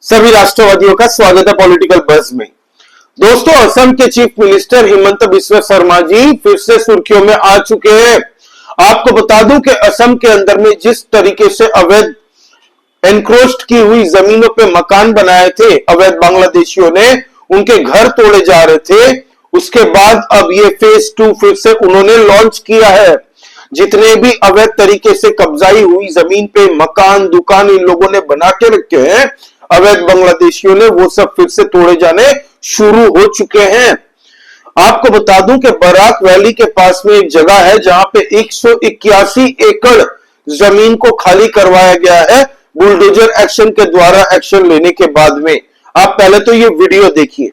सभी राष्ट्रवादियों का स्वागत है पॉलिटिकल बस में। दोस्तों, असम के चीफ मिनिस्टर हिमंत बिस्वा शर्मा जी फिर से सुर्खियों में आ चुके हैं। आपको बता दूं कि असम के अंदर में जिस तरीके से अवैध एनक्रोच्ड की हुई जमीनों पे मकान बनाए थे अवैध बांग्लादेशियों ने, उनके घर तोड़े जा रहे थे। उसके बाद अब ये फेज 2 फिर से उन्होंने लॉन्च किया है। जितने भी अवैध तरीके से कब्जाई हुई जमीन पे मकान दुकान इन लोगों ने बना के रखे हैं अवैध बांग्लादेशियों ने, वो सब फिर से तोड़े जाने शुरू हो चुके हैं। आपको बता दूं कि बराक वैली के पास में एक जगह है जहां पे 181 एकड़ जमीन को खाली करवाया गया है बुलडोजर एक्शन के द्वारा एक्शन लेने के बाद में। आप पहले तो ये वीडियो देखिए।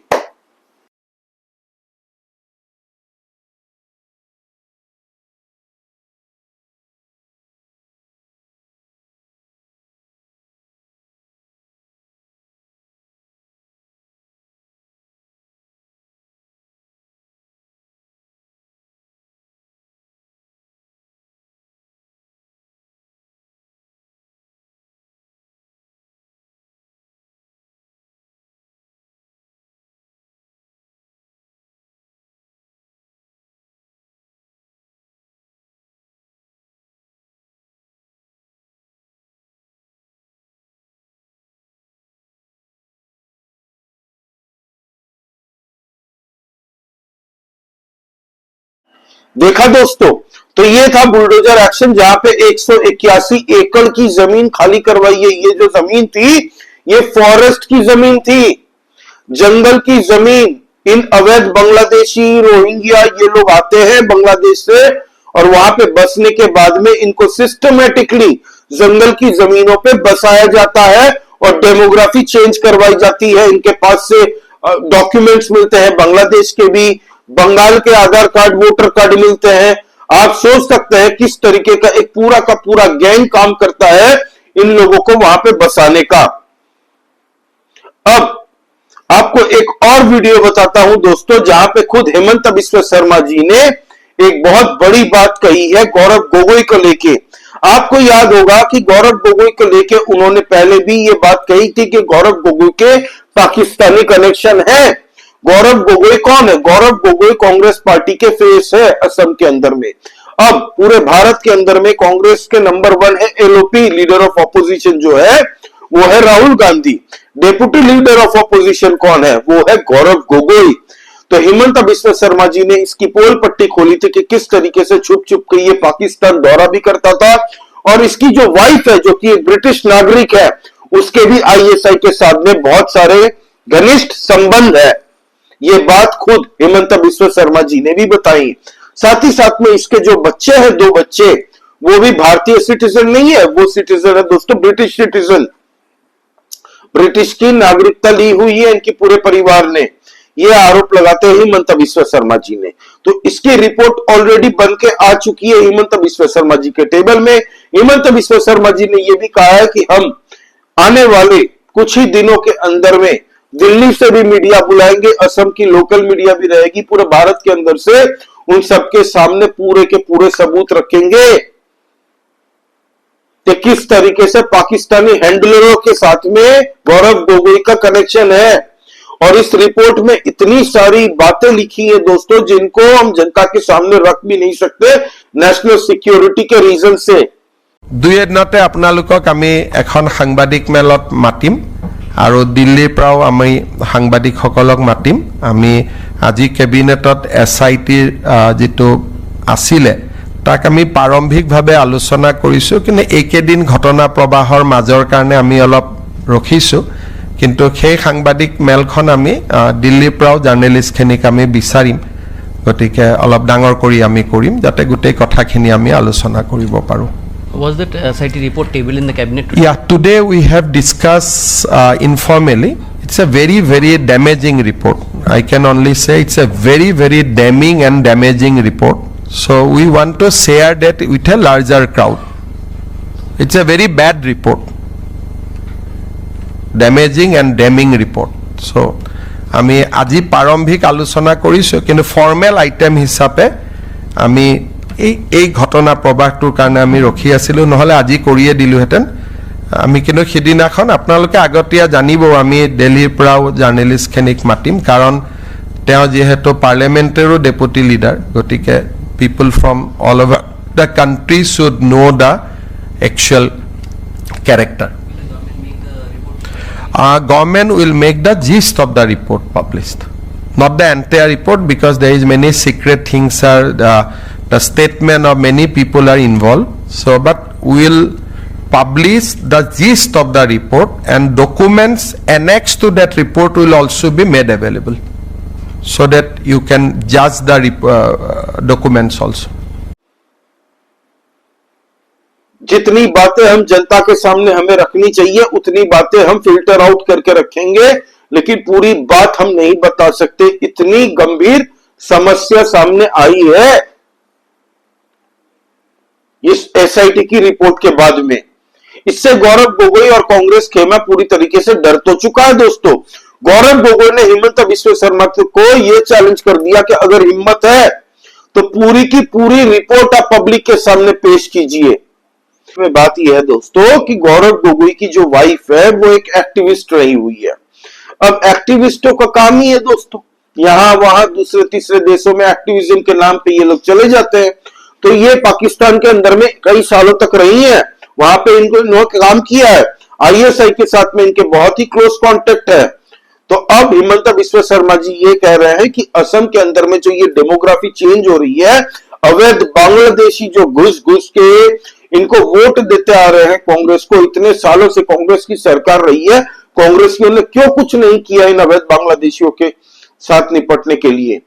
देखा दोस्तों, तो ये था बुलडोजर एक्शन जहां पे 181 एकड़ की जमीन खाली करवाई है। ये जो जमीन थी ये फॉरेस्ट की जमीन थी, जंगल की जमीन। इन अवैध बांग्लादेशी रोहिंग्या ये लोग आते हैं बांग्लादेश से और वहां पे बसने के बाद में इनको सिस्टमेटिकली जंगल की जमीनों पे बसाया जाता है और डेमोग्राफी चेंज करवाई जाती है। इनके पास से डॉक्यूमेंट्स मिलते हैं बांग्लादेश के भी, बंगाल के आधार कार्ड वोटर कार्ड मिलते हैं। आप सोच सकते हैं किस तरीके का एक पूरा गैंग काम करता है इन लोगों को वहां पे बसाने का। अब आपको एक और वीडियो बताता हूं दोस्तों, जहां पे खुद हिमंत बिस्वा शर्मा जी ने एक बहुत बड़ी बात कही है गौरव गोगोई को लेके। आपको याद होगा कि गौरव गोगोई को लेके उन्होंने पहले भी ये बात कही थी कि गौरव गोगोई के पाकिस्तानी कनेक्शन है। गौरव गोगोई कौन है? गौरव गोगोई कांग्रेस पार्टी के फेस है असम के अंदर में। अब पूरे भारत के अंदर में कांग्रेस के नंबर 1 है एलओपी, लीडर ऑफ ऑपोजिशन जो है वो है Rahul Gandhi. Deputy leader of opposition कौन है? वो है गौरव गोगोई। तो हिमंत बिस्वा शर्मा जी ने इसकी पोल पट्टी खोली थी कि किस तरीके से छुप छुप के ये पाकिस्तान दौरा भी करता था और इसकी जो वाइफ है जो कि एक ब्रिटिश नागरिक है उसके भी आईएसआई के साथ में बहुत सारे घनिष्ठ संबंध है। ये बात खुद हिमंत बिस्वा शर्मा जी ने भी बताई। साथ ही साथ में इसके जो बच्चे हैं, 2 बच्चे, वो भी भारतीय सिटीजन नहीं है, वो सिटीजन है दोस्तों ब्रिटिश सिटीजन। ब्रिटिश की नागरिकता ली हुई है इनके पूरे परिवार ने। ये आरोप लगाते हैं हिमंत बिस्वा शर्मा जी ने। तो इसकी रिपोर्ट ऑलरेडी बन के आ चुकी है हिमंत बिस्वा शर्मा जी के टेबल में। हिमंत बिस्वा शर्मा जी ने यह भी कहा है कि हम आने वाले कुछ ही दिनों के अंदर में दिल्ली से भी मीडिया बुलाएंगे, असम की लोकल मीडिया भी रहेगी, पूरे भारत के अंदर से उन सबके सामने पूरे के पूरे सबूत रखेंगे कि किस तरीके से पाकिस्तानी हैंडलरों के साथ में गौरव गोगोई का कनेक्शन है। और इस रिपोर्ट में इतनी सारी बातें लिखी है दोस्तों जिनको हम जनता के सामने रख भी नहीं सकते नेशनल सिक्योरिटी के रीजन से। दुई एदिनते आपनालोকক आमी एखन साংবাদিক मेलत मातिम और दिल्लीर पराओ आमी साংবাদিকসকলক मातिम। आमी আজি केबिनेटत एसआईटीर जितो आसिले ताक आमी प्रारम्भिकभावे आलोचना करिছো, किन्तु एकेदिन घटना प्रवाहर माजर कारणे आमी अलप रखिছো। किन्तु সেই সাংবাদিক মেলখন আমি দিল্লীৰ পৰাও জাৰ্নেলিষ্টখিনিক আমি বিচাৰিম, গতিকে অলপ ডাঙৰ কৰি আমি কৰিম যাতে গোটেই কথাখিনি আমি আলোচনা কৰিব পাৰোঁ। Was that SIT report table in the cabinet? Yeah, today we have discussed informally. It's a very damaging report. I can only say it's a very damning and damaging report. So we want to share that with a larger crowd. It's a very bad report. Damaging and damning report. So আমি আজি প্ৰাৰম্ভিক আলোচনা কৰিছো, কিন্তু formal item হিচাপে আমি এই ঘটনা প্ৰবাহটোৰ কাৰণে আমি ৰখি আছিলো, নহলে আজি কৰিয়ে দিলোহেঁতেন। আমি কিন্তু সিদিনাখন আপোনালোকে আগতীয়া জানিব আমি দিল্লীৰ পৰাও জাৰ্নেলিষ্টখিনিক মাতিম কাৰণ তেওঁ যেহেতু পাৰ্লিয়ামেণ্টাৰো ডেপুটি লিডাৰ গতিকে people from all over the country should know the actual character. Government will make the gist of the report published, not the entire report because there is many secret things are the statement of many people are involved. So, but we will publish the gist of the report and documents annexed to that report will also be made available, so that you can judge the documents also. जितनी बातें हम जनता के सामने हमें रखनी चाहिए उतनी बातें हम फिल्टर आउट करके रखेंगे, लेकिन पूरी बात हम नहीं बता सकते। इतनी गंभीर समस्या सामने आई है इस एसआईटी की रिपोर्ट के बाद में। इससे गौरव गोगोई और कांग्रेस खेमा पूरी तरीके से डर तो चुका है दोस्तों। गौरव गोगोई ने हिमंता बिस्वा शर्मा को यह चैलेंज कर दिया कि अगर हिम्मत है तो पूरी की पूरी रिपोर्ट आप पब्लिक के सामने पेश कीजिए। में बात यह है दोस्तों कि गौरव गोगोई की जो वाइफ है वो एक एक्टिविस्ट रही हुई है। अब एक्टिविस्टों का काम ही है दोस्तों, यहां वहां दूसरे तीसरे देशों में एक्टिविज्म के नाम पे ये लोग चले जाते हैं। तो ये पाकिस्तान के अंदर में कई सालों तक रही है, वहां पे इन्होंने काम किया है, आईएसआई के साथ में इनके बहुत ही क्लोज कॉन्टेक्ट है। तो अब हिमंता बिस्वा शर्मा जी ये कह रहे हैं कि असम के अंदर में जो ये डेमोग्राफी चेंज हो रही है, अवैध बांग्लादेशी जो घुस घुस के इनको वोट देते आ रहे हैं कांग्रेस को, इतने सालों से कांग्रेस की सरकार रही है, कांग्रेसियों ने क्यों कुछ नहीं किया इन अवैध बांग्लादेशियों के साथ निपटने के लिए?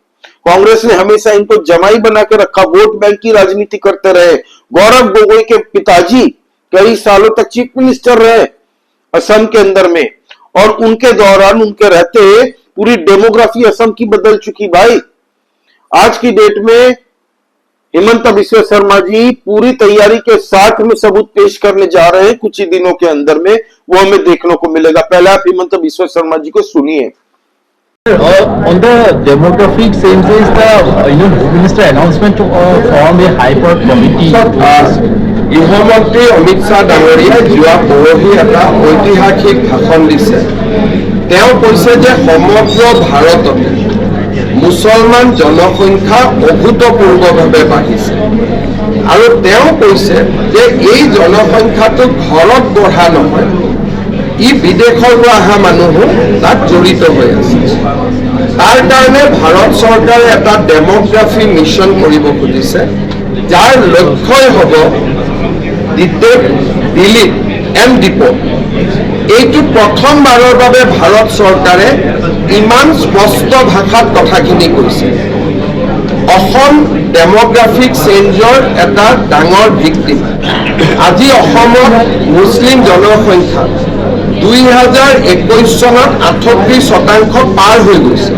कांग्रेस ने हमेशा इनको जमाई बना के रखा, वोट बैंक की राजनीति करते रहे। गौरव गोगोई के पिताजी कई सालों तक चीफ मिनिस्टर रहे असम के अंदर में, और उनके दौरान उनके रहते पूरी डेमोग्राफी असम की बदल चुकी भाई। आज की डेट में हिमंता बिस्वा शर्मा जी पूरी तैयारी के साथ में सबूत पेश करने जा रहे हैं कुछ ही दिनों के अंदर में, वो हमें देखने को मिलेगा। पहले आप हिमंता बिस्वा शर्मा जी को सुनिए। On the demographic changes, the Home Minister announcement to form a high-powered committee. গৃহমন্ত্ৰী অমিত শ্বাহ ডাঙৰীয়াই যোৱা পৰহি এটা ঐতিহাসিক ভাষণ দিছে। তেওঁ কৈছে যে সমগ্ৰ ভাৰততে মুছলমান জনসংখ্যা অভূতপূৰ্বভাৱে বাঢ়িছে, আৰু তেওঁ কৈছে যে এই জনসংখ্যাটো ঘৰত বঢ়া নহয়, ই বিদেশৰ পৰা অহা মানুহো তাত জড়িত হৈ আছে। তাৰ কাৰণে ভাৰত চৰকাৰে এটা ডেমোগ্ৰাফি মিছন কৰিব খুজিছে, যাৰ লক্ষ্যই হ'ব ডিলিট এণ্ড ডিপোৰ্ট। এইটো প্ৰথমবাৰৰ বাবে ভাৰত চৰকাৰে ইমান স্পষ্ট ভাষাত কথাখিনি কৈছে। অসম ডেমোগ্ৰাফিক চেঞ্জৰ এটা ডাঙৰ ভিক্টিম। আজি অসমত মুছলিম জনসংখ্যা 2021 চনত 38% পাৰ হৈ গৈছে।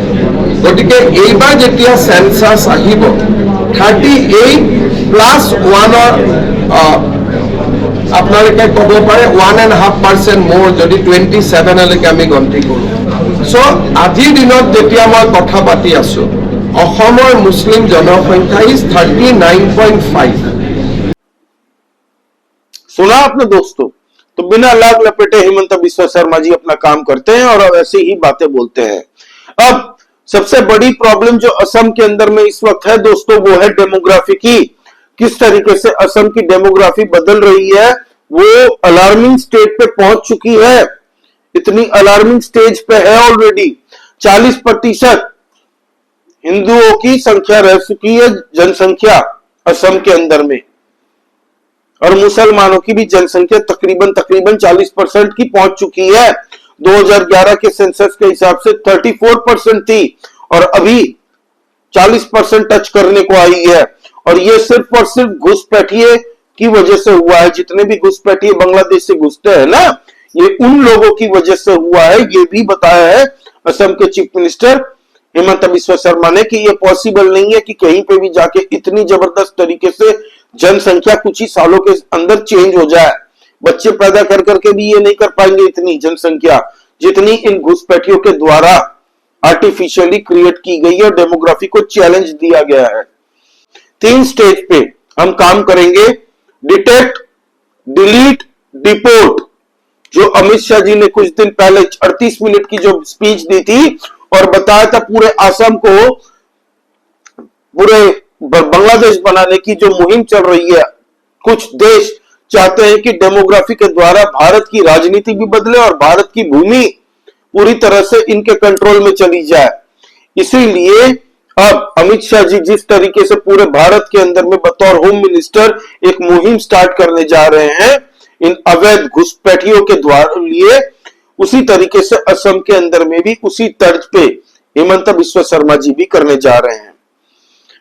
গতিকে এইবাৰ যেতিয়া সেন্সাস আহিব 38+1 আপোনালোকে ক'ব পাৰে 1.5% মোৰ যদি 27লৈকে আমি গন্তি কৰোঁ। সো আজিৰ দিনত যেতিয়া মই কথা পাতি আছো অসমৰ মুছলিম জনসংখ্যা ইজ 39.5। सुना आपने दोस्तों? तो बिना लाग लपेटे हिमंता बिस्वा शर्मा जी अपना काम करते हैं और ऐसी ही बातें बोलते हैं। अब सबसे बड़ी प्रॉब्लम जो असम के अंदर में इस वक्त है दोस्तों, वो है डेमोग्राफी की। किस तरीके से असम की डेमोग्राफी बदल रही है, वो अलार्मिंग स्टेज पे पहुंच चुकी है। इतनी अलार्मिंग स्टेज पे है ऑलरेडी। 40% हिंदुओं की संख्या रह चुकी है जनसंख्या असम के अंदर में, और मुसलमानों की भी जनसंख्या तकरीबन 40% की पहुंच चुकी है। 2011 के सेंसस के हिसाब से 34% थी और अभी 40% टच करने को आई है। और ये सिर्फ और सिर्फ घुसपैठिए की वजह से हुआ है। जितने भी घुसपैठिए बांग्लादेश से घुसते हैं ना, ये उन लोगों की वजह से हुआ है। ये भी बताया है असम के चीफ मिनिस्टर हिमंता बिस्वा शर्मा ने कि ये पॉसिबल नहीं है कि कहीं पे भी जाके इतनी जबरदस्त तरीके से जनसंख्या कुछ ही सालों के अंदर चेंज हो जाए। बच्चे पैदा कर करके भी ये नहीं कर पाएंगे इतनी जनसंख्या जितनी इन घुसपैठियों के द्वारा आर्टिफिशियली क्रिएट की गई है। डेमोग्राफी को चैलेंज दिया गया है। 3 स्टेज पे हम काम करेंगे: डिटेक्ट, डिलीट, डिपोर्ट। जो अमित शाह जी ने कुछ दिन पहले 38 मिनट की जो स्पीच दी थी और बताया था पूरे असम को पूरे बांग्लादेश बनाने की जो मुहिम चल रही है, कुछ देश चाहते हैं कि डेमोग्राफी के द्वारा भारत की राजनीति भी बदले और भारत की भूमि पूरी तरह से इनके कंट्रोल में चली जाए। इसीलिए अब अमित शाह जी जिस तरीके से पूरे भारत के अंदर में बतौर होम मिनिस्टर एक मुहिम स्टार्ट करने जा रहे हैं इन अवैध घुसपैठियों के द्वारा लिए, उसी तरीके से असम के अंदर में भी उसी तर्ज पे हेमंत बिस्वा शर्मा जी भी करने जा रहे हैं।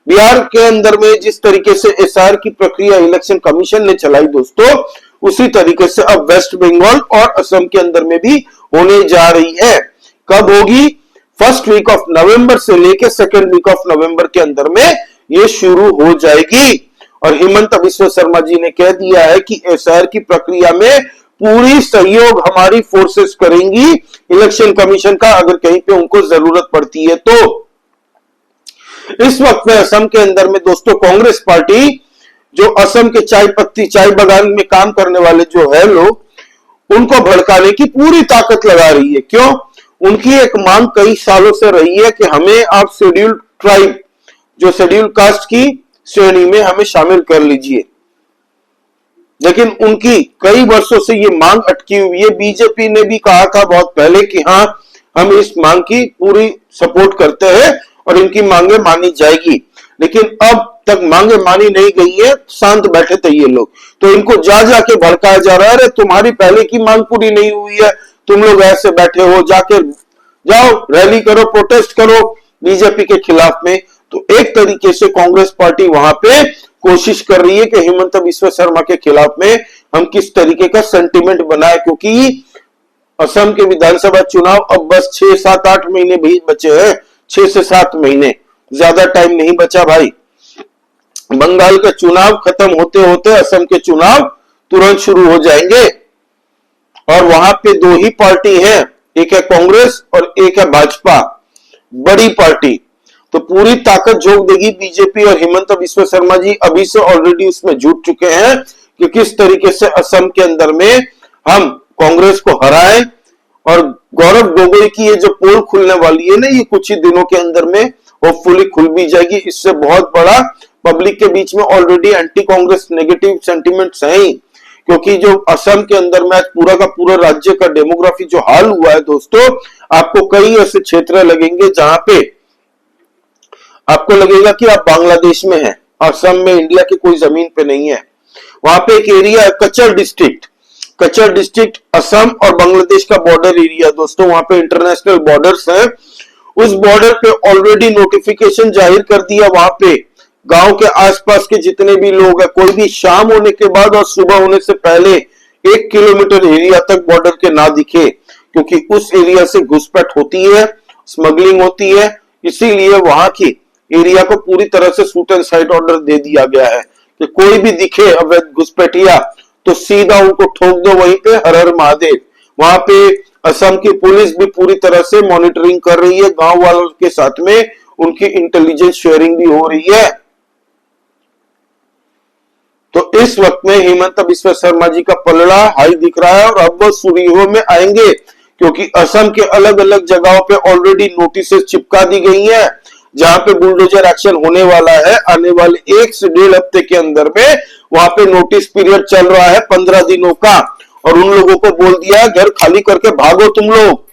बिहार के अंदर में जिस तरीके से एसआर की प्रक्रिया इलेक्शन कमीशन ने चलाई दोस्तों, उसी तरीके से अब वेस्ट बंगाल और असम के अंदर में भी होने जा रही है। कब होगी? फर्स्ट वीक ऑफ नवंबर से लेकर सेकेंड वीक ऑफ नवंबर के अंदर में ये शुरू हो जाएगी। और हेमंत बिस्वा शर्मा जी ने कह दिया है कि एसआर की प्रक्रिया में पूरी सहयोग हमारी फोर्सेस करेंगी इलेक्शन कमीशन का, अगर कहीं पे उनको जरूरत पड़ती है तो। इस वक्त में असम के अंदर में दोस्तों कांग्रेस पार्टी जो असम के चाय बागान में काम करने वाले जो है लोग, उनको भड़काने की पूरी ताकत लगा रही है। क्यों? उनकी एक मांग कई सालों से रही है कि हमें आप शेड्यूल्ड ट्राइब जो शेड्यूल कास्ट की श्रेणी में हमें शामिल कर लीजिए, लेकिन उनकी कई वर्षों से ये मांग अटकी हुई है। बीजेपी ने भी कहा था बहुत पहले कि हाँ हम इस मांग की पूरी सपोर्ट करते हैं और इनकी मांगे मानी जाएगी, लेकिन अब तक मांगे मानी नहीं गई है, शांत बैठे थे ये लोग। तो इनको जा जाके भड़काया जा रहा है, अरे तुम्हारी पहले की मांग पूरी नहीं हुई है, तुम लोग ऐसे बैठे हो, जाके जाओ रैली करो, प्रोटेस्ट करो बीजेपी के खिलाफ में। तो एक तरीके से कांग्रेस पार्टी वहां पे कोशिश कर रही है कि हेमंत बिस्वा शर्मा के खिलाफ में हम किस तरीके का सेंटिमेंट बनाए, क्योंकि असम के विधानसभा चुनाव अब बस 6, 7, 8 महीने भी बचे हैं, 6 से 7 महीने, ज्यादा टाइम नहीं बचा भाई। बंगाल के चुनाव खत्म होते होते असम के चुनाव तुरंत शुरू हो जाएंगे और वहां पे 2 ही पार्टी है, एक है कांग्रेस और एक है भाजपा, बड़ी पार्टी। तो पूरी ताकत झोंक देगी बीजेपी और हेमंत बिस्वा शर्मा जी अभी से ऑलरेडी उसमें जुट चुके हैं कि किस तरीके से असम के अंदर में हम कांग्रेस को हराएं। और गौरव गोगोई की ये जो पोल खुलने वाली है ना, ये कुछ ही दिनों के अंदर में होपफुली खुल भी जाएगी। इससे बहुत बड़ा पब्लिक के बीच में already anti Congress negative sentiments हैं ही, क्योंकि जो असम के अंदर में पूरा का पूरा राज्य का डेमोग्राफी जो हाल हुआ है दोस्तों, आपको कई ऐसे क्षेत्र लगेंगे जहां पे आपको लगेगा कि आप बांग्लादेश में हैं, असम में इंडिया की कोई जमीन पे नहीं है। वहां पे एक एरिया है कचर डिस्ट्रिक्ट, कचर डिस्ट्रिक्ट असम और बांग्लादेश का बॉर्डर एरिया दोस्तों, वहां पे इंटरनेशनल बॉर्डर्स हैं। उस बॉर्डर पे ऑलरेडी नोटिफिकेशन जाहिर कर दिया, वहां पे गांव के आसपास के जितने भी लोग हैं, कोई भी शाम होने के बाद और सुबह होने से पहले 1 किलोमीटर एरिया तक बॉर्डर के ना दिखे, क्योंकि उस एरिया से घुसपैठ होती है, स्मगलिंग होती है। इसीलिए वहां की एरिया को पूरी तरह से शूट एंड साइट ऑर्डर दे दिया गया है कि कोई भी दिखे अवैध घुसपैठिया तो सीधा उनको ठोक दो वहीं पे, हर हर महादेव। वहां पे असम की पुलिस भी पूरी तरह से मॉनिटरिंग कर रही है, गांव वालों के साथ में उनकी इंटेलिजेंस शेयरिंग भी हो रही है। तो इस वक्त में हेमंत बिस्वा शर्मा जी का पलड़ा हाई दिख रहा है और अब वो सुर्खियों में आएंगे, क्योंकि असम के अलग अलग जगहों पे ऑलरेडी नोटिस चिपका दी गई है जहां पे बुलडोजर एक्शन होने वाला है आने वाले 1 से 1.5 हफ्ते के अंदर में। वहां पे नोटिस पीरियड चल रहा है 15 दिनों का, और उन लोगों को बोल दिया घर खाली करके भागो तुम लोग,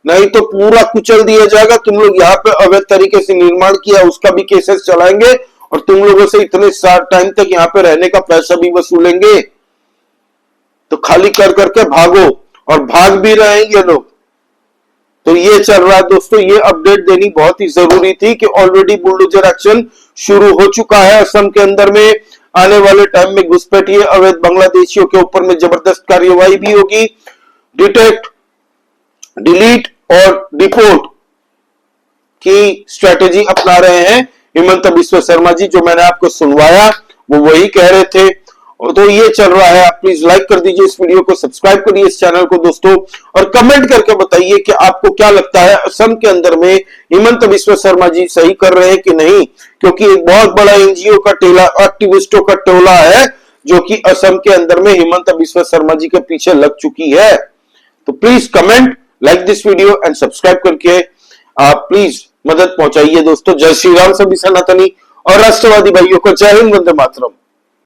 नहीं तो पूरा कुचल दिया जाएगा। तुम लोग यहाँ पे अवैध तरीके से निर्माण किया उसका भी केसेस चलाएंगे और तुम लोगों से इतने टाइम तक यहाँ पे रहने का पैसा भी वसूलेंगे, तो खाली कर करके भागो। और भाग भी रहे हैं ये लोग। तो ये चल रहा है दोस्तों, ये अपडेट देनी बहुत ही जरूरी थी कि ऑलरेडी बुलडोजर एक्शन शुरू हो चुका है असम के अंदर में। आने वाले टाइम में घुसपैठिए अवैध बांग्लादेशियों के ऊपर में जबरदस्त कार्यवाही भी होगी। डिटेक्ट, डिलीट और डिपोर्ट की स्ट्रेटेजी अपना रहे हैं हेमंत बिस्वा शर्मा जी। जो मैंने आपको सुनवाया वो वही कह रहे थे। तो ये चल रहा है। आप प्लीज लाइक कर दीजिए इस वीडियो को, सब्सक्राइब करिए इस चैनल को दोस्तों, और कमेंट करके बताइए कि आपको क्या लगता है असम के अंदर में हेमंत बिस्वा शर्मा जी सही कर रहे हैं कि नहीं। क्योंकि एक बहुत बड़ा एनजीओ का टेला, एक्टिविस्टों का टोला है जो कि असम के अंदर में हेमंत बिस्वा शर्मा जी के पीछे लग चुकी है। तो please comment, like this video and subscribe करके आप प्लीज मदद पहुंचाइए दोस्तों। जय श्री राम सभी सनातनी और राष्ट्रवादी भाइयों को जय हिंद, वंदे मातरम।